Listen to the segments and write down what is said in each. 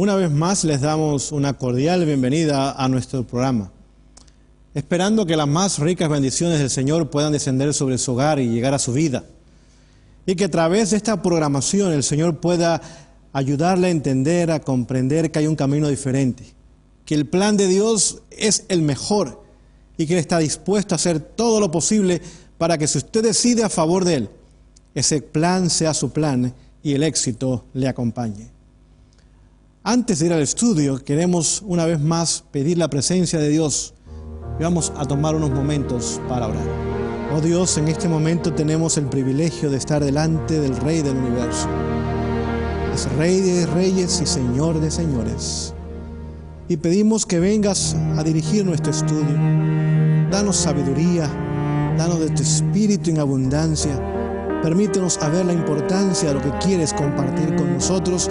Una vez más les damos una cordial bienvenida a nuestro programa, esperando que las más ricas bendiciones del Señor puedan descender sobre su hogar y llegar a su vida, y que a través de esta programación el Señor pueda ayudarle a entender, a comprender que hay un camino diferente, que el plan de Dios es el mejor y que Él está dispuesto a hacer todo lo posible para que si usted decide a favor de Él, ese plan sea su plan y el éxito le acompañe. Antes de ir al estudio, queremos una vez más pedir la presencia de Dios y vamos a tomar unos momentos para orar. Oh Dios, en este momento tenemos el privilegio de estar delante del Rey del Universo. Es Rey de Reyes y Señor de Señores. Y pedimos que vengas a dirigir nuestro estudio. Danos sabiduría, danos de tu Espíritu en abundancia. Permítenos a ver la importancia de lo que quieres compartir con nosotros,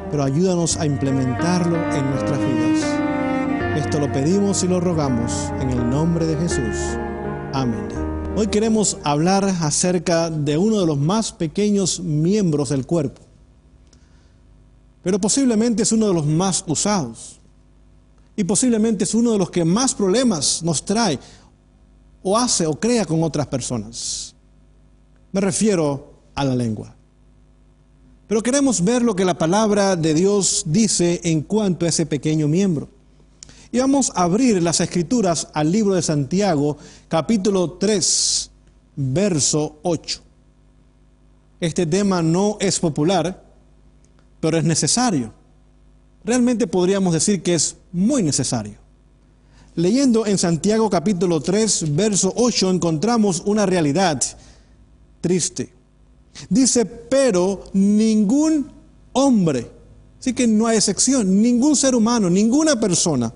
pero ayúdanos a implementarlo en nuestras vidas. Esto lo pedimos y lo rogamos en el nombre de Jesús. Amén. Hoy queremos hablar acerca de uno de los más pequeños miembros del cuerpo, pero posiblemente es uno de los más usados y posiblemente es uno de los que más problemas nos trae o hace o crea con otras personas. Me refiero a la lengua. Pero queremos ver lo que la palabra de Dios dice en cuanto a ese pequeño miembro. Y vamos a abrir las Escrituras al libro de Santiago, capítulo 3, verso 8. Este tema no es popular, pero es necesario. Realmente podríamos decir que es muy necesario. Leyendo en Santiago capítulo 3, verso 8, encontramos una realidad triste. Dice, pero ningún hombre, así que no hay excepción, ningún ser humano, ninguna persona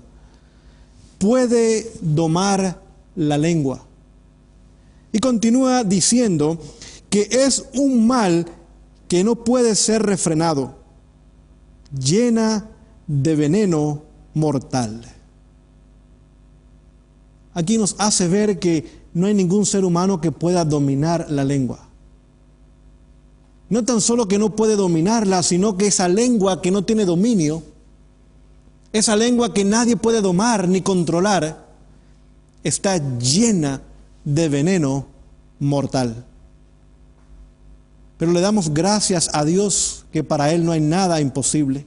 puede domar la lengua. Y continúa diciendo que es un mal que no puede ser refrenado, llena de veneno mortal. Aquí nos hace ver que no hay ningún ser humano que pueda dominar la lengua. No tan solo que no puede dominarla, sino que esa lengua que no tiene dominio, esa lengua que nadie puede domar ni controlar, está llena de veneno mortal. Pero le damos gracias a Dios que para Él no hay nada imposible.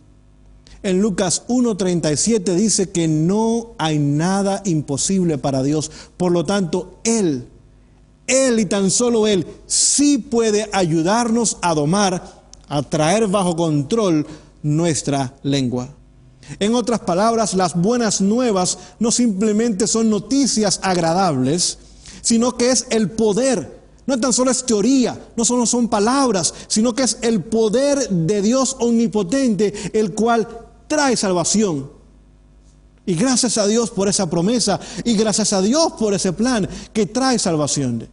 En Lucas 1:37 dice que no hay nada imposible para Dios. Por lo tanto, Él y tan solo Él sí puede ayudarnos a domar, a traer bajo control nuestra lengua. En otras palabras, las buenas nuevas no simplemente son noticias agradables, sino que es el poder. No tan solo es teoría, no solo son palabras, sino que es el poder de Dios omnipotente, el cual trae salvación. Y gracias a Dios por esa promesa, y gracias a Dios por ese plan que trae salvación.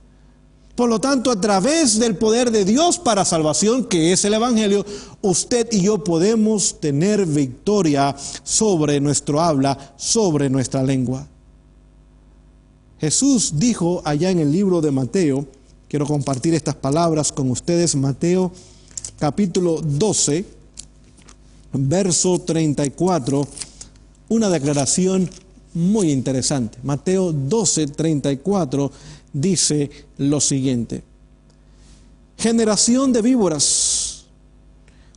Por lo tanto, a través del poder de Dios para salvación, que es el Evangelio, usted y yo podemos tener victoria sobre nuestro habla, sobre nuestra lengua. Jesús dijo allá en el libro de Mateo, quiero compartir estas palabras con ustedes, Mateo capítulo 12, verso 34, una declaración muy interesante. Mateo 12, 34 dice lo siguiente: generación de víboras,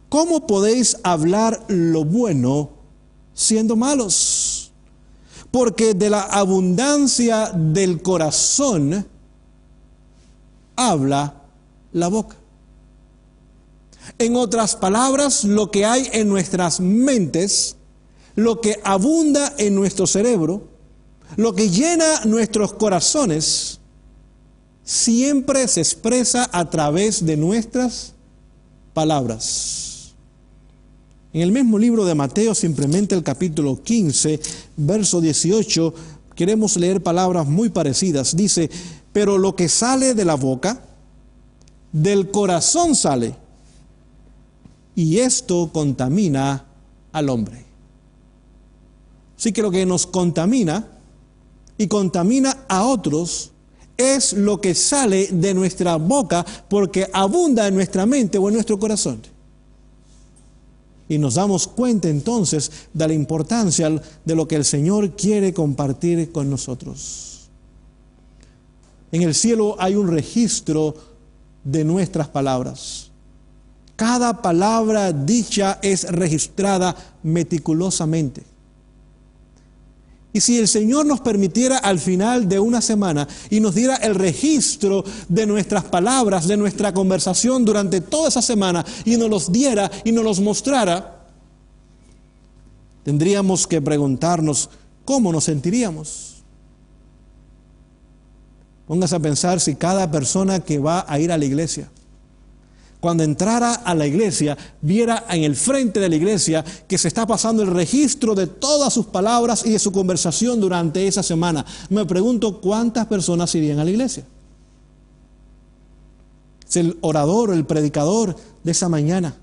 ¿cómo podéis hablar lo bueno siendo malos? Porque de la abundancia del corazón habla la boca. En otras palabras, lo que hay en nuestras mentes, lo que abunda en nuestro cerebro, lo que llena nuestros corazones, siempre se expresa a través de nuestras palabras. En el mismo libro de Mateo, simplemente el capítulo 15, verso 18, queremos leer palabras muy parecidas. Dice, pero lo que sale de la boca, del corazón sale, y esto contamina al hombre. Así que lo que nos contamina y contamina a otros es lo que sale de nuestra boca, porque abunda en nuestra mente o en nuestro corazón. Y nos damos cuenta entonces de la importancia de lo que el Señor quiere compartir con nosotros. En el cielo hay un registro de nuestras palabras. Cada palabra dicha es registrada meticulosamente. Y si el Señor nos permitiera al final de una semana y nos diera el registro de nuestras palabras, de nuestra conversación durante toda esa semana, y nos los diera y nos los mostrara, tendríamos que preguntarnos cómo nos sentiríamos. Póngase a pensar si cada persona que va a ir a la iglesia, cuando entrara a la iglesia, viera en el frente de la iglesia que se está pasando el registro de todas sus palabras y de su conversación durante esa semana. Me pregunto cuántas personas irían a la iglesia. Si el orador o el predicador de esa mañana,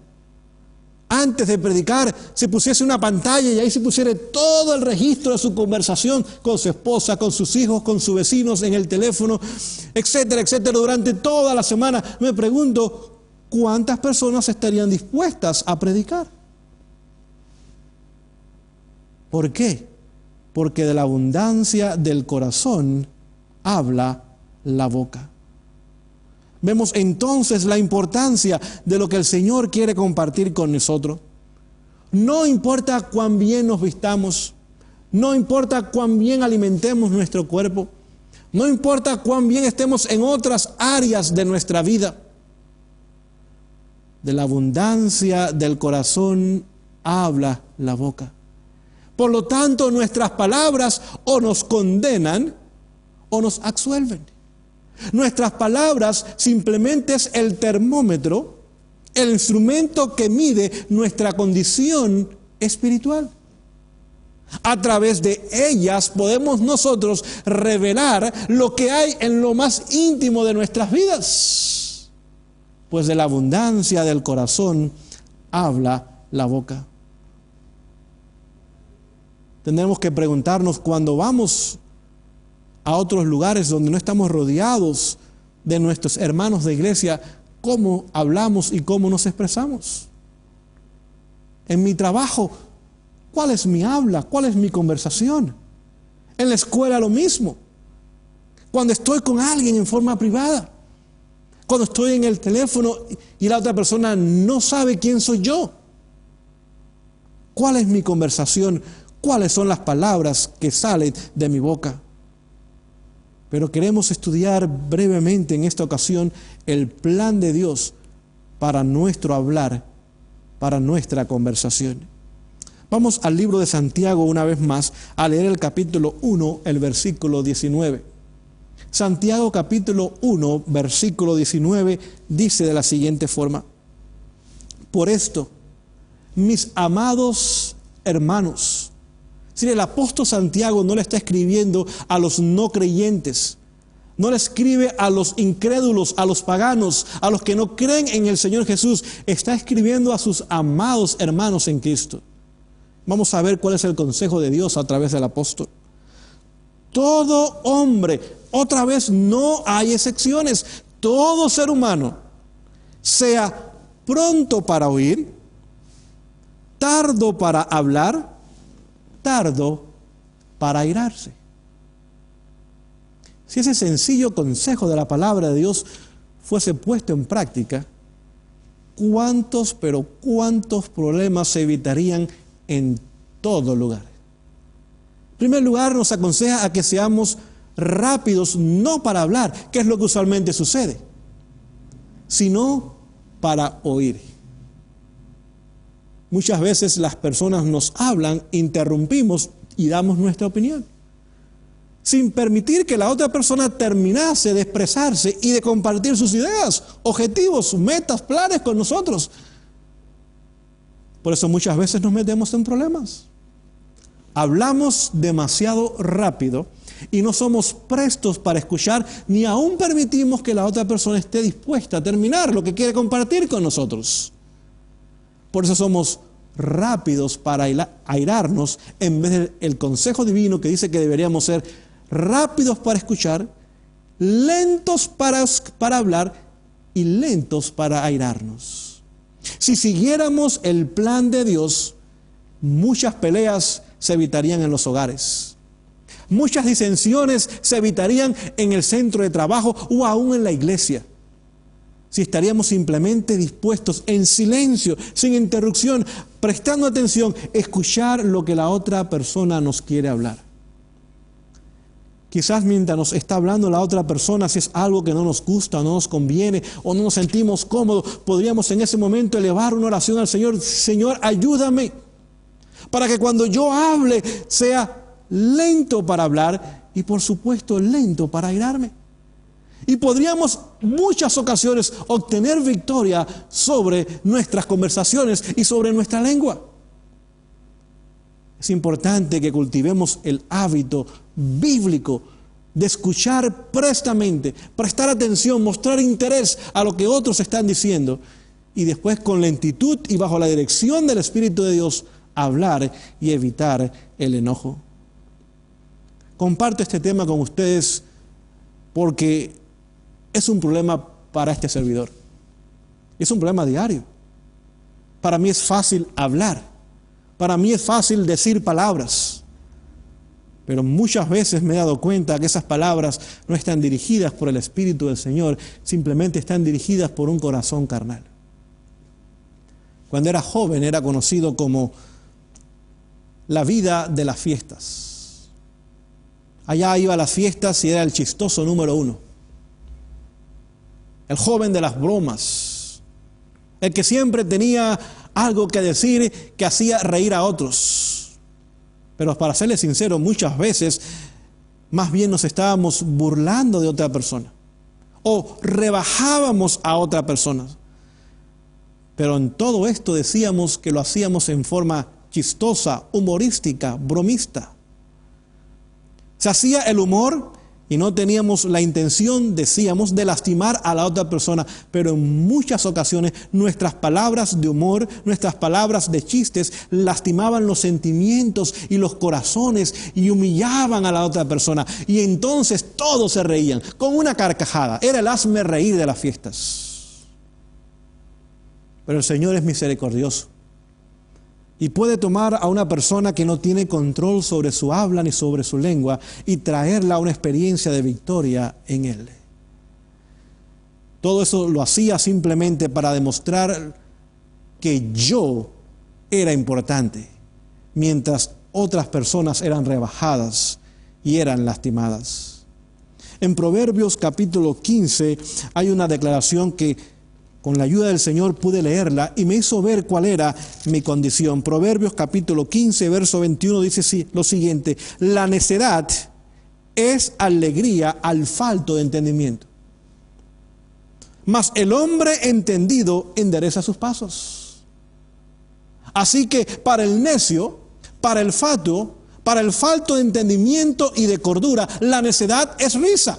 antes de predicar, se pusiese una pantalla y ahí se pusiera todo el registro de su conversación con su esposa, con sus hijos, con sus vecinos, en el teléfono, etcétera, etcétera, durante toda la semana, me pregunto ¿cuántas personas estarían dispuestas a predicar? ¿Por qué? Porque de la abundancia del corazón habla la boca. Vemos entonces la importancia de lo que el Señor quiere compartir con nosotros. No importa cuán bien nos vistamos, no importa cuán bien alimentemos nuestro cuerpo, no importa cuán bien estemos en otras áreas de nuestra vida. De la abundancia del corazón habla la boca. Por lo tanto, nuestras palabras o nos condenan o nos absuelven. Nuestras palabras simplemente es el termómetro, el instrumento que mide nuestra condición espiritual. A través de ellas podemos nosotros revelar lo que hay en lo más íntimo de nuestras vidas. Pues de la abundancia del corazón habla la boca. Tendremos que preguntarnos cuando vamos a otros lugares donde no estamos rodeados de nuestros hermanos de iglesia, cómo hablamos y cómo nos expresamos. En mi trabajo, ¿cuál es mi habla? ¿Cuál es mi conversación? En la escuela lo mismo. Cuando estoy con alguien en forma privada. Cuando estoy en el teléfono y la otra persona no sabe quién soy yo. ¿Cuál es mi conversación? ¿Cuáles son las palabras que salen de mi boca? Pero queremos estudiar brevemente en esta ocasión el plan de Dios para nuestro hablar, para nuestra conversación. Vamos al libro de Santiago una vez más a leer el capítulo 1, el versículo 19. Santiago capítulo 1, versículo 19, dice de la siguiente forma: por esto, mis amados hermanos, si el apóstol Santiago no le está escribiendo a los no creyentes, no le escribe a los incrédulos, a los paganos, a los que no creen en el Señor Jesús, está escribiendo a sus amados hermanos en Cristo. Vamos a ver cuál es el consejo de Dios a través del apóstol. Todo hombre, otra vez no hay excepciones, todo ser humano, sea pronto para oír, tardo para hablar, tardo para airarse. Si ese sencillo consejo de la palabra de Dios fuese puesto en práctica, ¿cuántos problemas se evitarían en todo lugar? En primer lugar, nos aconseja a que seamos rápidos, no para hablar, que es lo que usualmente sucede, sino para oír. Muchas veces las personas nos hablan, interrumpimos y damos nuestra opinión, sin permitir que la otra persona terminase de expresarse y de compartir sus ideas, objetivos, metas, planes con nosotros. Por eso muchas veces nos metemos en problemas. Hablamos demasiado rápido y no somos prestos para escuchar, ni aún permitimos que la otra persona esté dispuesta a terminar lo que quiere compartir con nosotros. Por eso somos rápidos para airarnos en vez del consejo divino que dice que deberíamos ser rápidos para escuchar, lentos para hablar y lentos para airarnos. Si siguiéramos el plan de Dios, muchas peleas se evitarían en los hogares. Muchas disensiones se evitarían en el centro de trabajo o aún en la iglesia. Si estaríamos simplemente dispuestos en silencio, sin interrupción, prestando atención, escuchar lo que la otra persona nos quiere hablar. Quizás mientras nos está hablando la otra persona, si es algo que no nos gusta, o no nos conviene, o no nos sentimos cómodos, podríamos en ese momento elevar una oración al Señor. Señor, ayúdame para que cuando yo hable sea lento para hablar y por supuesto lento para airarme. Y podríamos muchas ocasiones obtener victoria sobre nuestras conversaciones y sobre nuestra lengua. Es importante que cultivemos el hábito bíblico de escuchar prestamente, prestar atención, mostrar interés a lo que otros están diciendo y después con lentitud y bajo la dirección del Espíritu de Dios hablar y evitar el enojo. Comparto este tema con ustedes porque es un problema para este servidor. Es un problema diario. Para mí es fácil hablar. Para mí es fácil decir palabras. Pero muchas veces me he dado cuenta que esas palabras no están dirigidas por el Espíritu del Señor, simplemente están dirigidas por un corazón carnal. Cuando era joven era conocido como la vida de las fiestas. Allá iba a las fiestas y era el chistoso número 1. El joven de las bromas. El que siempre tenía algo que decir que hacía reír a otros. Pero para serles sincero, muchas veces más bien nos estábamos burlando de otra persona. O rebajábamos a otra persona. Pero en todo esto decíamos que lo hacíamos en forma chistosa, humorística, bromista. Se hacía el humor y no teníamos la intención, decíamos, de lastimar a la otra persona, pero en muchas ocasiones nuestras palabras de humor, nuestras palabras de chistes lastimaban los sentimientos y los corazones y humillaban a la otra persona. Y entonces todos se reían con una carcajada. Era el hazme reír de las fiestas. Pero el Señor es misericordioso y puede tomar a una persona que no tiene control sobre su habla ni sobre su lengua y traerla a una experiencia de victoria en Él. Todo eso lo hacía simplemente para demostrar que yo era importante, mientras otras personas eran rebajadas y eran lastimadas. En Proverbios capítulo 15 hay una declaración que con la ayuda del Señor pude leerla y me hizo ver cuál era mi condición. Proverbios capítulo 15, verso 21 dice lo siguiente: la necedad es alegría al falto de entendimiento, mas el hombre entendido endereza sus pasos. Así que para el necio, para el fatuo, para el falto de entendimiento y de cordura, la necedad es risa,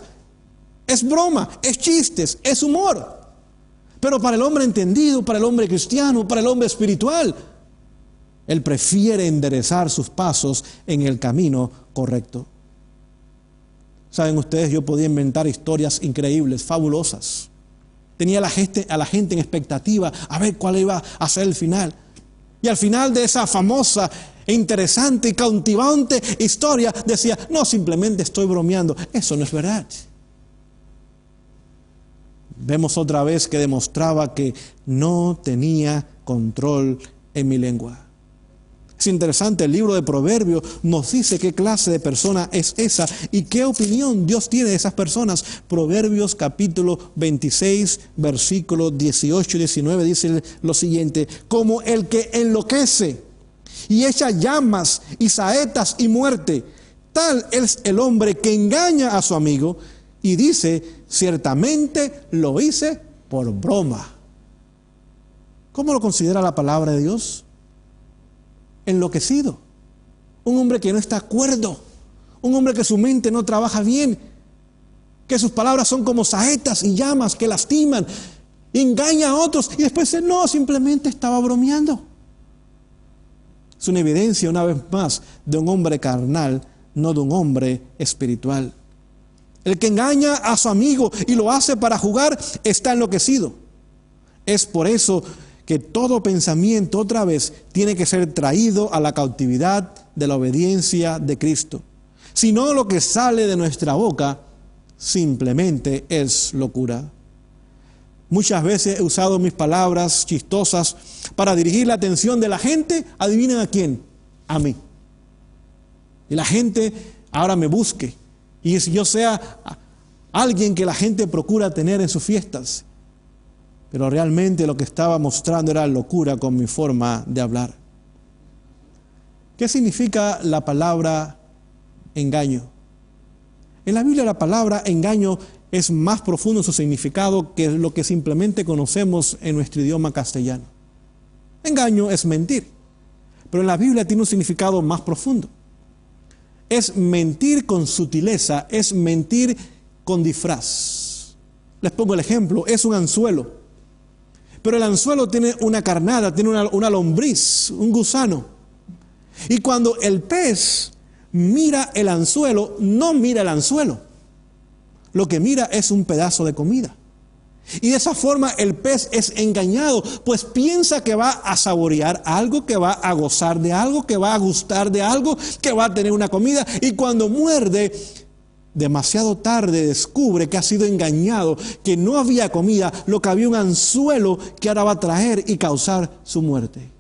es broma, es chistes, es humor. Pero para el hombre entendido, para el hombre cristiano, para el hombre espiritual, él prefiere enderezar sus pasos en el camino correcto. Saben ustedes, yo podía inventar historias increíbles, fabulosas. Tenía a la gente en expectativa a ver cuál iba a ser el final. Y al final de esa famosa, interesante y cautivante historia decía: no, simplemente estoy bromeando. Eso no es verdad. Vemos otra vez que demostraba que no tenía control en mi lengua. Es interesante, el libro de Proverbios nos dice qué clase de persona es esa y qué opinión Dios tiene de esas personas. Proverbios capítulo 26, versículos 18 y 19 dice lo siguiente: como el que enloquece y echa llamas y saetas y muerte, tal es el hombre que engaña a su amigo y dice: ciertamente lo hice por broma. ¿Cómo lo considera la palabra de Dios? Enloquecido. Un hombre que no está acuerdo. Un hombre que su mente no trabaja bien. Que sus palabras son como saetas y llamas que lastiman. Engaña a otros y después dice: no, simplemente estaba bromeando. Es una evidencia una vez más de un hombre carnal, no de un hombre espiritual. El que engaña a su amigo y lo hace para jugar está enloquecido. Es por eso que todo pensamiento otra vez tiene que ser traído a la cautividad de la obediencia de Cristo. Si no, lo que sale de nuestra boca simplemente es locura. Muchas veces he usado mis palabras chistosas para dirigir la atención de la gente. ¿Adivinen a quién? A mí. Y la gente ahora me busque. Y si yo sea alguien que la gente procura tener en sus fiestas. Pero realmente lo que estaba mostrando era locura con mi forma de hablar. ¿Qué significa la palabra engaño? En la Biblia la palabra engaño es más profundo en su significado que lo que simplemente conocemos en nuestro idioma castellano. Engaño es mentir, pero en la Biblia tiene un significado más profundo. Es mentir con sutileza, es mentir con disfraz. Les pongo el ejemplo, es un anzuelo, pero el anzuelo tiene una carnada, tiene una lombriz, un gusano. Y cuando el pez mira el anzuelo, no mira el anzuelo. Lo que mira es un pedazo de comida. Y de esa forma el pez es engañado, pues piensa que va a saborear algo, que va a gozar de algo, que va a gustar de algo, que va a tener una comida. Y cuando muerde, demasiado tarde descubre que ha sido engañado, que no había comida, lo que había un anzuelo que ahora va a traer y causar su muerte.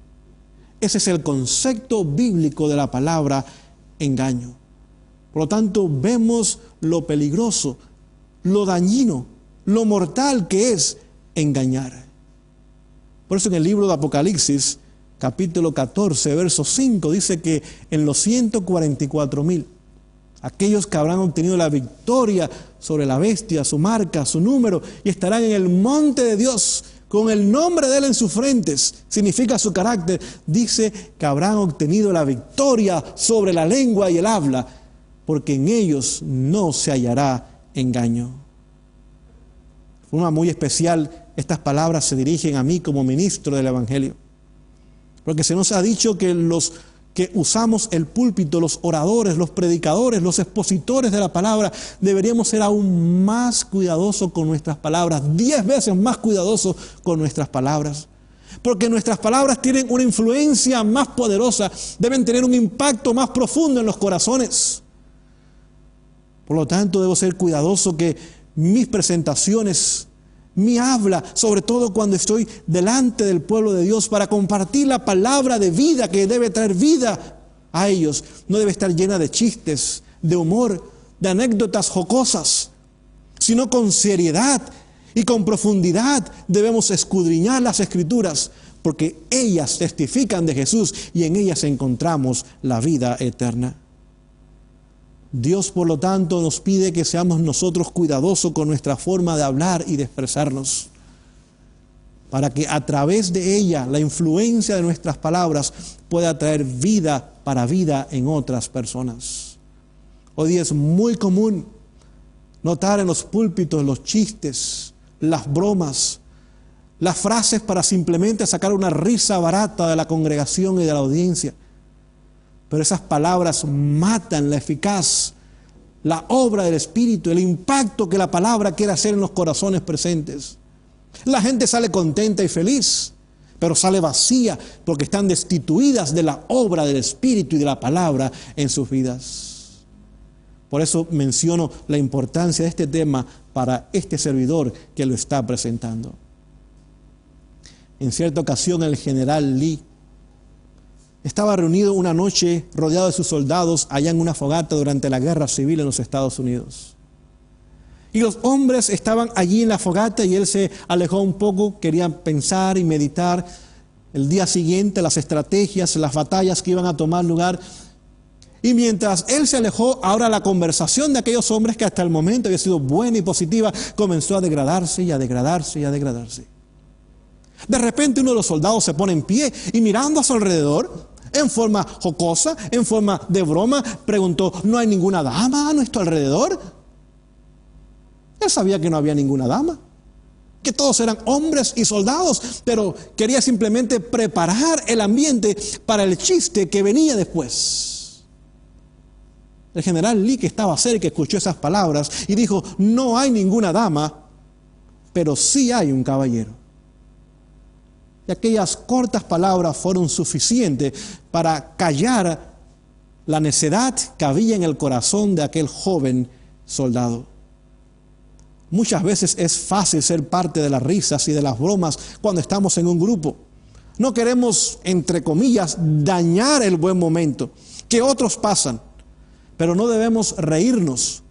Ese es el concepto bíblico de la palabra engaño. Por lo tanto, vemos lo peligroso, lo dañino, lo mortal que es engañar. Por eso en el libro de Apocalipsis, capítulo 14, verso 5, dice que en los 144,000, aquellos que habrán obtenido la victoria sobre la bestia, su marca, su número, y estarán en el monte de Dios, con el nombre de Él en sus frentes, significa su carácter, dice que habrán obtenido la victoria sobre la lengua y el habla, porque en ellos no se hallará engaño. De forma muy especial, estas palabras se dirigen a mí como ministro del Evangelio, porque se nos ha dicho que los que usamos el púlpito, los oradores, los predicadores, los expositores de la palabra, deberíamos ser aún más cuidadosos con nuestras palabras, 10 veces más cuidadosos con nuestras palabras. Porque nuestras palabras tienen una influencia más poderosa, deben tener un impacto más profundo en los corazones. Por lo tanto, debo ser cuidadoso que mis presentaciones, mi habla, sobre todo cuando estoy delante del pueblo de Dios para compartir la palabra de vida que debe traer vida a ellos, no debe estar llena de chistes, de humor, de anécdotas jocosas, sino con seriedad y con profundidad debemos escudriñar las Escrituras, porque ellas testifican de Jesús y en ellas encontramos la vida eterna. Dios, por lo tanto, nos pide que seamos nosotros cuidadosos con nuestra forma de hablar y de expresarnos, para que a través de ella, la influencia de nuestras palabras pueda traer vida para vida en otras personas. Hoy día es muy común notar en los púlpitos los chistes, las bromas, las frases para simplemente sacar una risa barata de la congregación y de la audiencia. Pero esas palabras matan la eficaz, la obra del Espíritu, el impacto que la palabra quiere hacer en los corazones presentes. La gente sale contenta y feliz, pero sale vacía porque están destituidas de la obra del Espíritu y de la palabra en sus vidas. Por eso menciono la importancia de este tema para este servidor que lo está presentando. En cierta ocasión el general Lee estaba reunido una noche rodeado de sus soldados allá en una fogata durante la guerra civil en los Estados Unidos. Y los hombres estaban allí en la fogata y él se alejó un poco, quería pensar y meditar el día siguiente, las estrategias, las batallas que iban a tomar lugar. Y mientras él se alejó, ahora la conversación de aquellos hombres que hasta el momento había sido buena y positiva, comenzó a degradarse y a degradarse y a degradarse. De repente uno de los soldados se pone en pie y mirando a su alrededor, en forma jocosa, en forma de broma, preguntó: ¿no hay ninguna dama a nuestro alrededor? Él sabía que no había ninguna dama, que todos eran hombres y soldados, pero quería simplemente preparar el ambiente para el chiste que venía después. El general Lee, que estaba cerca, escuchó esas palabras y dijo: no hay ninguna dama, pero sí hay un caballero. Y aquellas cortas palabras fueron suficientes para callar la necedad que había en el corazón de aquel joven soldado. Muchas veces es fácil ser parte de las risas y de las bromas cuando estamos en un grupo. No queremos, entre comillas, dañar el buen momento que otros pasan, pero no debemos reírnos.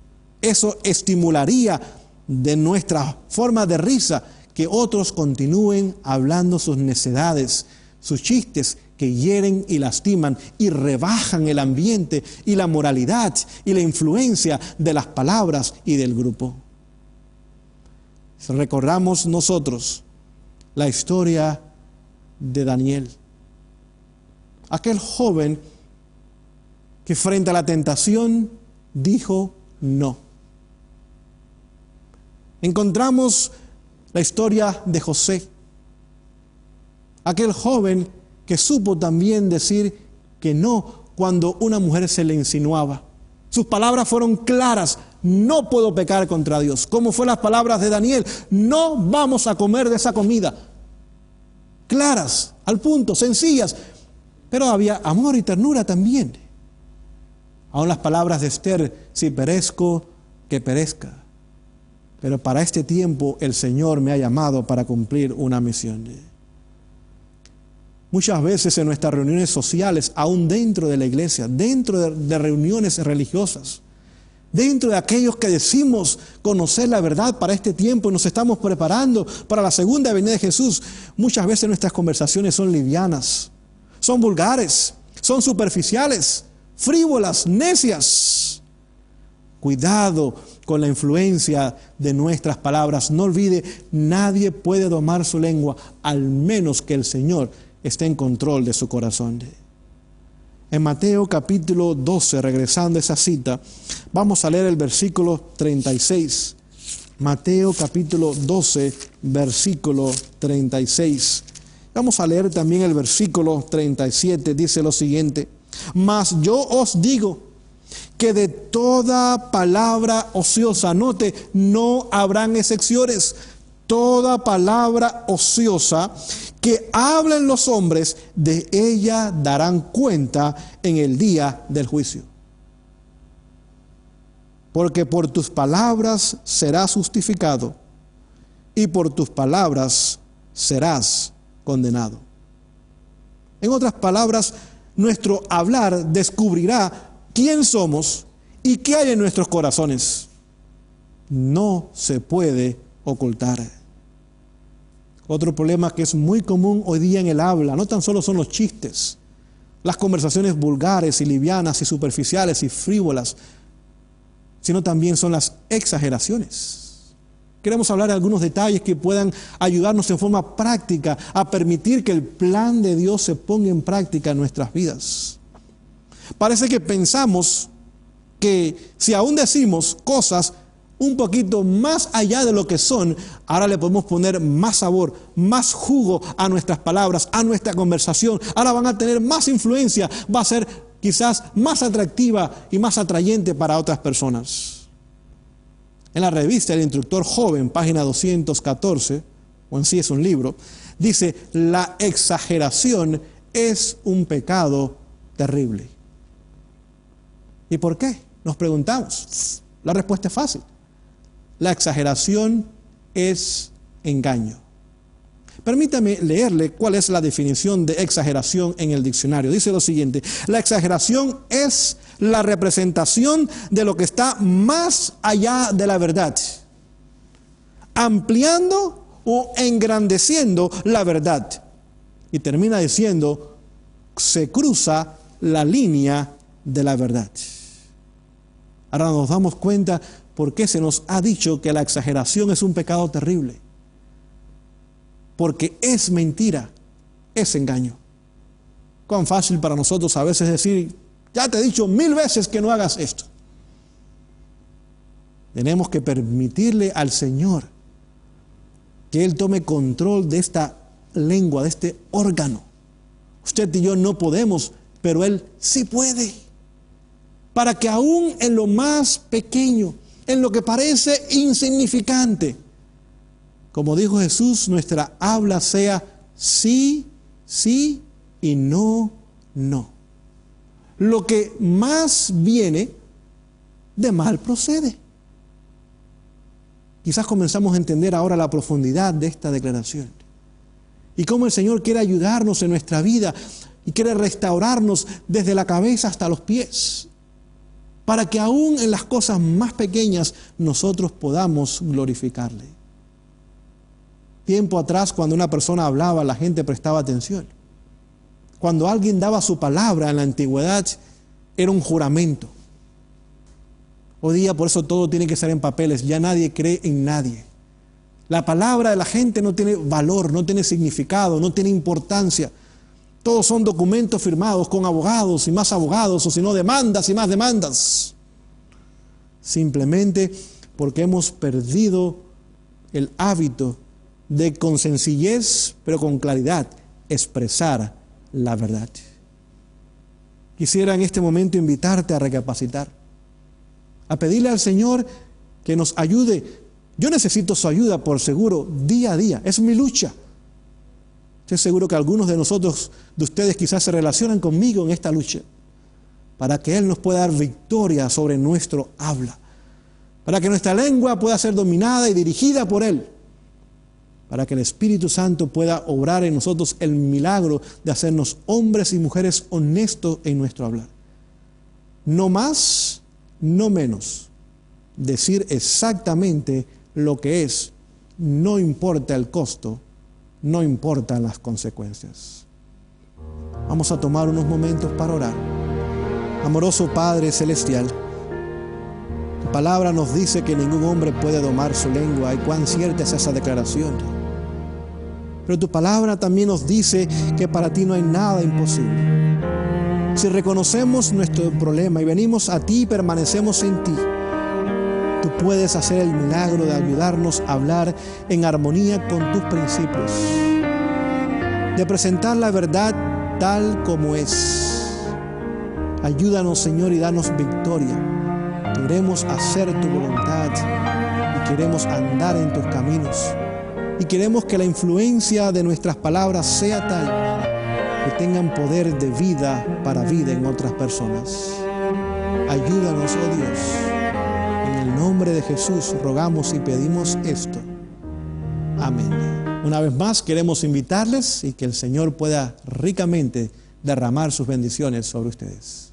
Eso estimularía de nuestra forma de risa que otros continúen hablando sus necedades, sus chistes que hieren y lastiman y rebajan el ambiente y la moralidad y la influencia de las palabras y del grupo. Recordamos nosotros la historia de Daniel, aquel joven que frente a la tentación dijo no. Encontramos la historia de José, aquel joven que supo también decir que no cuando una mujer se le insinuaba. Sus palabras fueron claras: no puedo pecar contra Dios. ¿Cómo fue las palabras de Daniel? No vamos a comer de esa comida. Claras, al punto, sencillas, pero había amor y ternura también. Aún las palabras de Esther: si perezco, que perezca. Pero para este tiempo el Señor me ha llamado para cumplir una misión. Muchas veces en nuestras reuniones sociales, aún dentro de la iglesia, dentro de reuniones religiosas, dentro de aquellos que decimos conocer la verdad para este tiempo y nos estamos preparando para la segunda venida de Jesús, muchas veces nuestras conversaciones son livianas, son vulgares, son superficiales, frívolas, necias. Cuidado con la influencia de nuestras palabras. No olvide, nadie puede domar su lengua, al menos que el Señor esté en control de su corazón. En Mateo capítulo 12, regresando a esa cita, vamos a leer el versículo 36. Mateo capítulo 12, versículo 36. Vamos a leer también el versículo 37, dice lo siguiente: mas yo os digo que de toda palabra ociosa, note, no habrán excepciones, toda palabra ociosa que hablen los hombres, de ella darán cuenta en el día del juicio. Porque por tus palabras serás justificado y por tus palabras serás condenado. En otras palabras, nuestro hablar descubrirá quién somos y qué hay en nuestros corazones. No se puede ocultar. Otro problema que es muy común hoy día en el habla, no tan solo son los chistes, las conversaciones vulgares y livianas y superficiales y frívolas, sino también son las exageraciones. Queremos hablar de algunos detalles que puedan ayudarnos en forma práctica a permitir que el plan de Dios se ponga en práctica en nuestras vidas. Parece que pensamos que si aún decimos cosas un poquito más allá de lo que son, ahora le podemos poner más sabor, más jugo a nuestras palabras, a nuestra conversación. Ahora van a tener más influencia, va a ser quizás más atractiva y más atrayente para otras personas. En la revista El Instructor Joven, página 214, o en sí es un libro, dice: la exageración es un pecado terrible. ¿Y por qué? Nos preguntamos. La respuesta es fácil. La exageración es engaño. Permítame leerle cuál es la definición de exageración en el diccionario. Dice lo siguiente: la exageración es la representación de lo que está más allá de la verdad, ampliando o engrandeciendo la verdad. Y termina diciendo: se cruza la línea de la verdad. Ahora nos damos cuenta por qué se nos ha dicho que la exageración es un pecado terrible. Porque es mentira, es engaño. Cuán fácil para nosotros a veces decir: ya te he dicho 1000 veces que no hagas esto. Tenemos que permitirle al Señor que Él tome control de esta lengua, de este órgano. Usted y yo no podemos, pero Él sí puede. Para que aún en lo más pequeño, en lo que parece insignificante, como dijo Jesús, nuestra habla sea sí, sí y no, no. Lo que más viene, de mal procede. Quizás comenzamos a entender ahora la profundidad de esta declaración y cómo el Señor quiere ayudarnos en nuestra vida y quiere restaurarnos desde la cabeza hasta los pies, para que aún en las cosas más pequeñas nosotros podamos glorificarle. Tiempo atrás, cuando una persona hablaba, la gente prestaba atención. Cuando alguien daba su palabra en la antigüedad, era un juramento. Hoy día por eso todo tiene que ser en papeles, ya nadie cree en nadie. La palabra de la gente no tiene valor, no tiene significado, no tiene importancia. Todos son documentos firmados con abogados y más abogados, o si no demandas y más demandas. Simplemente porque hemos perdido el hábito de con sencillez, pero con claridad, expresar la verdad. Quisiera en este momento invitarte a recapacitar, a pedirle al Señor que nos ayude. Yo necesito su ayuda por seguro día a día, es mi lucha. Estoy seguro que algunos de nosotros, de ustedes quizás se relacionan conmigo en esta lucha, para que Él nos pueda dar victoria sobre nuestro habla, para que nuestra lengua pueda ser dominada y dirigida por Él, para que el Espíritu Santo pueda obrar en nosotros el milagro de hacernos hombres y mujeres honestos en nuestro hablar. No más, no menos. Decir exactamente lo que es, no importa el costo, no importan las consecuencias. Vamos a tomar unos momentos para orar. Amoroso Padre Celestial, tu palabra nos dice que ningún hombre puede domar su lengua, y cuán cierta es esa declaración. Pero tu palabra también nos dice que para ti no hay nada imposible. Si reconocemos nuestro problema y venimos a ti y permanecemos en ti, tú puedes hacer el milagro de ayudarnos a hablar en armonía con tus principios, de presentar la verdad tal como es. Ayúdanos, Señor, y danos victoria. Queremos hacer tu voluntad y queremos andar en tus caminos. Y queremos que la influencia de nuestras palabras sea tal que tengan poder de vida para vida en otras personas. Ayúdanos, oh Dios. En el nombre de Jesús rogamos y pedimos esto. Amén. Una vez más queremos invitarles y que el Señor pueda ricamente derramar sus bendiciones sobre ustedes.